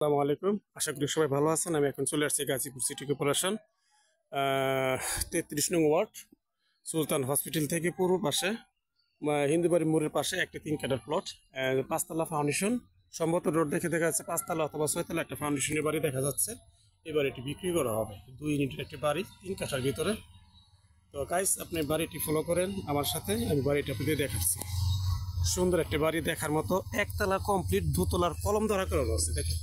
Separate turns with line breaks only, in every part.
আসসালামু আলাইকুম। আশা করি সবাই ভালো আছেন। আমি এখন চলে আসছি গাজীপুর সিটি কর্পোরেশন 33 নং ওয়ার্ড, সুলতান হসপিটাল থেকে পূর্ব পাশে হিন্দুবাড়ি মোড়ের পাশে একটি 3 কাঠার প্লট, 5 তলা ফাউন্ডেশন। সম্ভবত রোড দেখে দেখা যাচ্ছে 5 তলা অথবা 6 তলা একটা ফাউন্ডেশনের বাড়ি দেখা যাচ্ছে। এবার এটি বিক্রি করা হবে। 2 ইউনিটের একটি বাড়ি 3 কাঠার ভিতরে। তো গাইস, আপনি বাড়িটি ফলো করেন আমার সাথে, আমি বাড়িটা আপনাদের দেখাচ্ছি। সুন্দর একটি বাড়ি দেখার মতো, 1 তলা কমপ্লিট, 2 তলার কলম ধরা করানো আছে। দেখেন,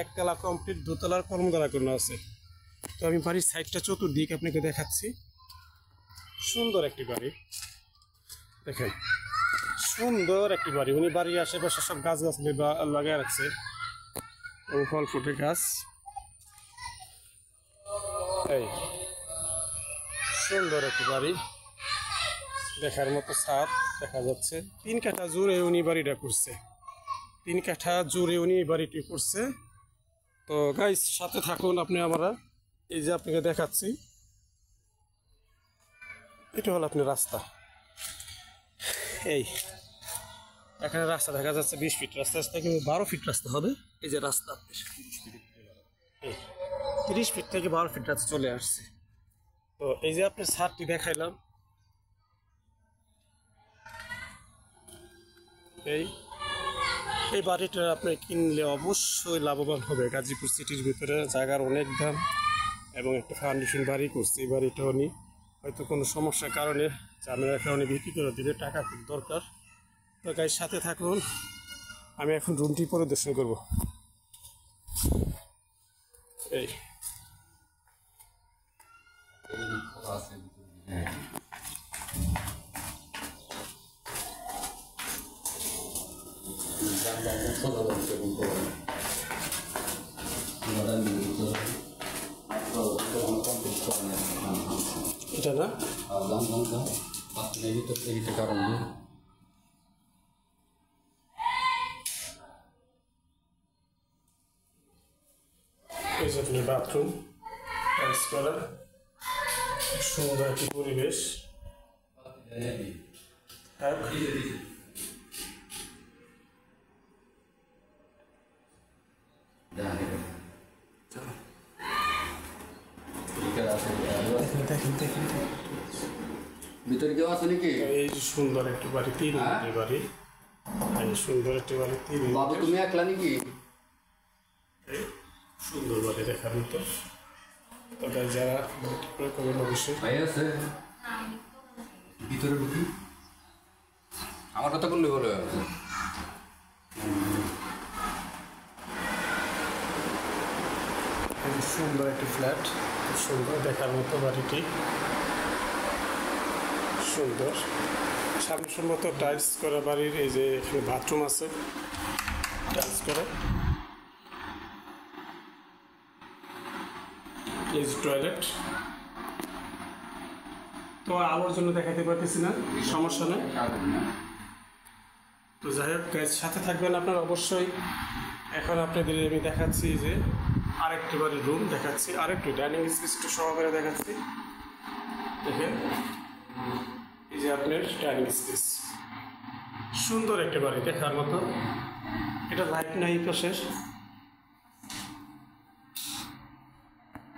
1 তলা কমপ্লিট, 2 তলার কলম ধরা করানো আছে। তো আমি বাড়ির সাইডটা চতুর্দিক আপনাকে দেখাচ্ছি। সুন্দর একটি বাড়ি দেখেন, সুন্দর একটি বাড়ি। উনি বাড়ির আশেপাশে সব গাছ গাছালি লাগিয়ে রাখছে এবং ফল ফুটের গাছ। এই সুন্দর একটি বাড়ি দেখার মতো, ছাদ দেখা যাচ্ছে। 3 কাঠা জুড়ে উনি বাড়িটা করছে, 3 কাঠা জুড়ে উনি বাড়িটি করছে। তো গাইস, সাথে থাকুন আপনি। আমরা এই যে আপনাকে দেখাচ্ছি, এটা হলো আপনার রাস্তা। এই এখানে রাস্তা দেখা যাচ্ছে 20 ফিট রাস্তা, থেকে 12 ফিট রাস্তা হবে। এই যে রাস্তা 30 ফিট থেকে 12 ফিট রাস্তা চলে আসছে। তো এই যে আপনার ছাদটি দেখাইলাম, এই বাড়িটা আপনি কিনলে অবশ্যই লাভবান হবে। গাজীপুর সিটির ভিতরে জায়গার অনেক দাম এবং একটা ফাউন্ডেশন বাড়ি করছে। এই বাড়িটা উনি হয়তো কোনো সমস্যার কারণে, ঝামেলার কারণে বিক্রি করে দিলে, টাকা খুব দরকার। তো গাইস, সাথে থাকুন। আমি এখন রুমটি পরিদর্শন করব। এই এটা না এই যে আপনি বাথরুম টাইলস করা, সুন্দর একটি পরিবেশ।
ভিতরে কেউ আছে নাকি?
এই যে সুন্দর একটি বাড়ি, 3 ইউনিটের বাড়ি। এই সুন্দর একটি বাড়ি 3 ইউনিট।
বাবু তুমি একলা নাকি?
সুন্দর বাড়ি দেখার মতো। তো গাইস, যারা প্রয়োগ করবেন অবশ্যই।
ভাই আছে ভিতরে ঢুকি, আমার কথা বললে বলে
সুন্দর একটি ফ্ল্যাট, সুন্দর দেখার মতো বাড়িটি। সুন্দর সামসম্মত টাইলস করা বাড়ির। এই যে এখানে বাথরুম আছে টাইলস করা, এই যে টয়লেট। তো আলোর জন্য দেখাতে পারতেছি না, সমস্যা নেই। তো যাই হোক, সাথে থাকবেন আপনার অবশ্যই। এখন আপনাদের আমি দেখাচ্ছি যে আরেকটি বাড়ির রুম দেখাচ্ছি, আরেকটি ডাইনিং স্পেস একটু সহকারে দেখাচ্ছি। দেখেন, এই যে আপনার ডাইনিং স্পেস, সুন্দর একটা বাড়ি দেখার মতো। এটা লাইট নাই পাশের।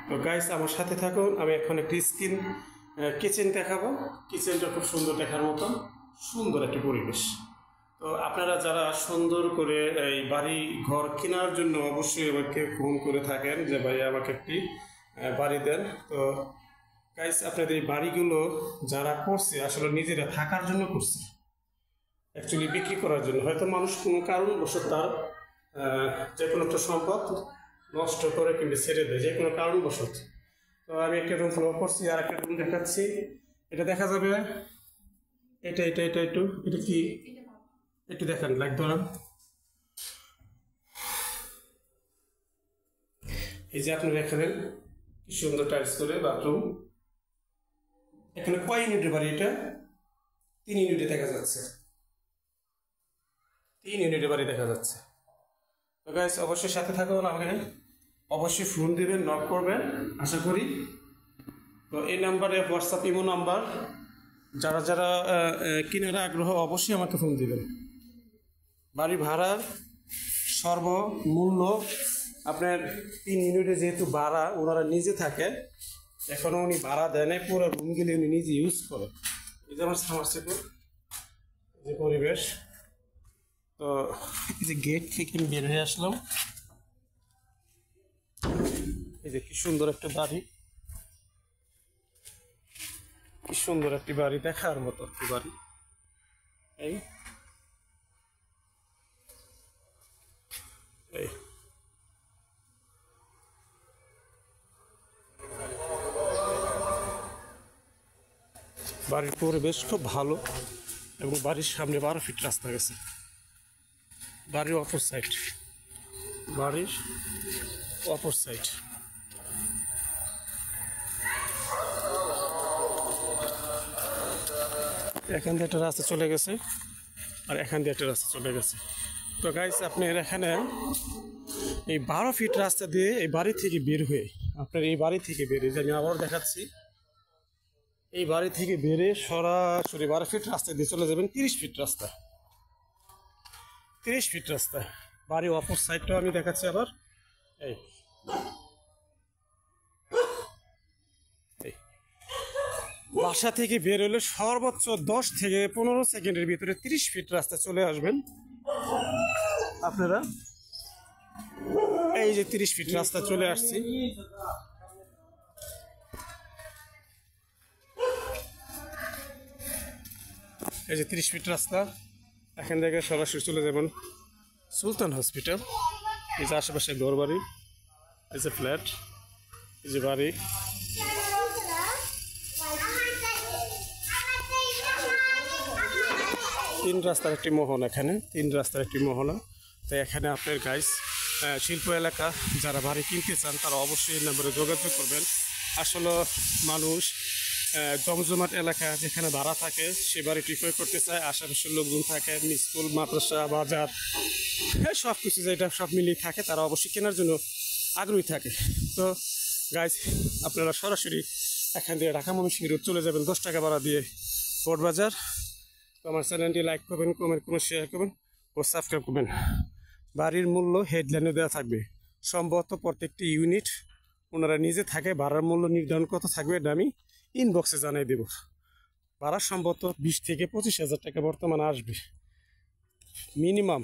তো গাইস, আমার সাথে থাকুন। আমি এখন একটি কিচেন দেখাবো। কিচেনটা খুব সুন্দর দেখার মতো, সুন্দর একটি পরিবেশ। তো আপনারা যারা সুন্দর করে এই বাড়ি ঘর কেনার জন্য অবশ্যই আমাকে ফোন করে থাকেন যে ভাই আমাকে একটি বাড়ি দেন। তো গাইস, আপনাদের এই বাড়িগুলো যারা করছে আসলে নিজেরা থাকার জন্য করছে, অ্যাকচুয়ালি বিক্রি করার জন্য। হয়তো মানুষ কোনো কারণবশত তার যে কোনো একটা সম্পদ নষ্ট করে কিংবা ছেড়ে দেয়, যে কোনো কারণবশত। তো আমি একটা রুম ফলো করছি, আর একটা রুম দেখাচ্ছি। এটা দেখা যাবে, এটা কি একটু দেখেন, লাইক ধরান। এই যে আপনার এখানে কি সুন্দর টাইলস করে বাথরুম। এখানে কয় ইউনিটের বাড়ি? এটা 3 ইউনিটে দেখা যাচ্ছে, 3 ইউনিটের বাড়ি দেখা যাচ্ছে। তো গাইস, অবশ্যই সাথে থাকুন। আমাকে অবশ্যই ফোন দিবেন, নক করবেন আশা করি। তো এই নাম্বারে হোয়াটসঅ্যাপ ইমো নাম্বার, যারা যারা কেনার আগ্রহ অবশ্যই আমাকে ফোন দিবেন। বাড়ি ভাড়া সর্বমূল্য আপনার 3 ইউনিটে যেহেতু ভাড়া ওনারা নিজে থাকে, এখনও উনি ভাড়া দেয় নাই, পুরো রুমগুলি উনি নিজে ইউজ করে। এই যে আমার সামারসিবল, যে পরিবেশ। তো এই যে গেট থেকে আমি বের হয়ে আসলাম, এই যে কি সুন্দর একটা বাড়ি, কি সুন্দর একটি বাড়ি, দেখার মতো একটি বাড়ি। এই এই বাড়ির পরিবেশ খুব ভালো, এবং বাড়ির সামনে 12 ফিট রাস্তা গেছে। বাড়ির অপর সাইড, বাড়ির অপর সাইড। এখান দিয়ে একটা রাস্তা চলে গেছে, আর এখান দিয়ে একটা রাস্তা চলে গেছে। তো গাইস, আপনার এখানে এই 12 ফিট রাস্তা দিয়ে এই বাড়ি থেকে বের হয়ে, আপনার এই বাড়ি থেকে বেরিয়ে, যে আমি আবার দেখাচ্ছি, এই বাড়ি থেকে বেরিয়ে সরাসরি 12 ফিট রাস্তা দিয়ে চলে যাবেন 30 ফিট রাস্তা। 30 ফিট রাস্তা, বাড়ির অপর সাইডটাও আমি দেখাচ্ছি আবার। এই বাসা থেকে বের হলে সর্বোচ্চ 10 থেকে 15 সেকেন্ডের ভিতরে 30 ফিট রাস্তা চলে আসবেন আপনারা। এই যে 30 ফিট রাস্তা চলে আসছি। এই যে 30 ফিট রাস্তা, এখান থেকে সরাসরি চলে যাবেন সুলতান হসপিটাল। এই যে আশেপাশে ঘর বাড়ি, এই যে ফ্ল্যাট, এই যে বাড়ি। 3 রাস্তার একটি মোহনা, এখানে 3 রাস্তার একটি মোহনা। তাই এখানে আপনার গাইস শিল্প এলাকা যারা বাড়ি কিনতে চান তারা অবশ্যই এই নম্বরে যোগাযোগ করবেন। আসলে মানুষ জমজমাট এলাকা যেখানে ভাড়া থাকে সে বাড়িটি ক্রয় করতে চায়, আশেপাশের লোকজন থাকে, স্কুল, মাদ্রাসা, বাজার, সব কিছু যেটা সব মিলিয়ে থাকে, তারা অবশ্যই কেনার জন্য আগ্রহী থাকে। তো গাইস, আপনারা সরাসরি এখান দিয়ে ঢাকা ময়মনসিংহ রোড চলে যাবেন 10 টাকা ভাড়া দিয়ে কোর্ট বাজার। তো আমার চ্যানেলটি লাইক করবেন, কমেন্ট করবেন, শেয়ার করবেন ও সাবস্ক্রাইব করবেন। বাড়ির মূল্য হেডলাইনে দেওয়া থাকবে, সম্ভবত প্রত্যেকটি ইউনিট ওনারা নিজে থাকে। ভাড়ার মূল্য নির্ধারণ কত থাকবে এটা আমি ইনবক্সে জানিয়ে দেব। ভাড়া সম্ভবত 20 থেকে 25,000 টাকা বর্তমানে আসবে মিনিমাম।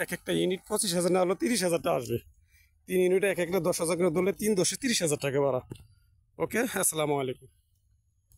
এক একটা ইউনিট 25,000 না হলেও 30,000 টাকা আসবে। 3 ইউনিটে এক একটা 10,000 করে ধরলে 3 10 30,000 টাকা ভাড়া। ওকে, আসসালামু আলাইকুম।